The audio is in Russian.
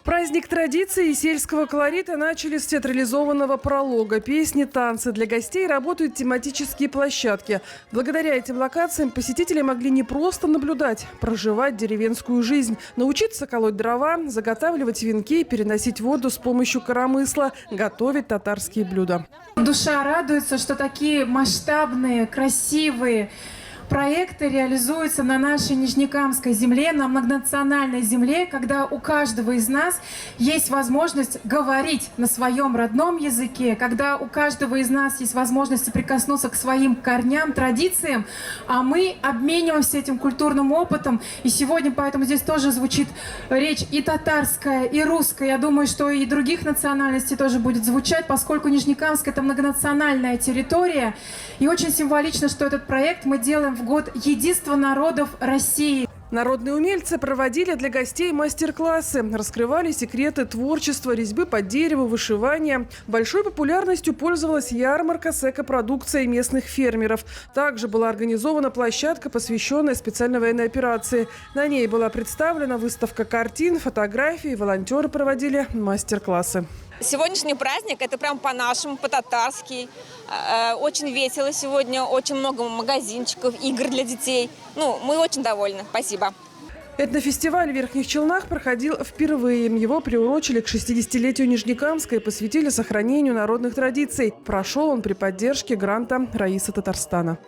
Праздник традиций и сельского колорита начали с театрализованного пролога. Песни, танцы. Для гостей работают тематические площадки. Благодаря этим локациям посетители могли не просто наблюдать, проживать деревенскую жизнь, научиться колоть дрова, заготавливать венки, переносить воду с помощью коромысла, готовить татарские блюда. Душа радуется, что такие масштабные, красивые проекты реализуются на нашей Нижнекамской земле, на многонациональной земле, когда у каждого из нас есть возможность говорить на своем родном языке, когда у каждого из нас есть возможность прикоснуться к своим корням, традициям, а мы обмениваемся этим культурным опытом. И сегодня поэтому здесь тоже звучит речь и татарская, и русская. Я думаю, что и других национальностей тоже будет звучать, поскольку Нижнекамск — это многонациональная территория. И очень символично, что этот проект мы делаем в год единства народов России. Народные умельцы проводили для гостей мастер-классы, раскрывали секреты творчества, резьбы по дереву, вышивания. Большой популярностью пользовалась ярмарка с экопродукцией местных фермеров. Также была организована площадка, посвященная специальной военной операции. На ней была представлена выставка картин, фотографий, волонтеры проводили мастер-классы. Сегодняшний праздник – это прям по-нашему, по-татарски. Очень весело сегодня, очень много магазинчиков, игр для детей. Мы очень довольны. Спасибо. Этнофестиваль в Верхних Челнах проходил впервые. Его приурочили к 60-летию Нижнекамска и посвятили сохранению народных традиций. Прошел он при поддержке гранта «Раиса Татарстана».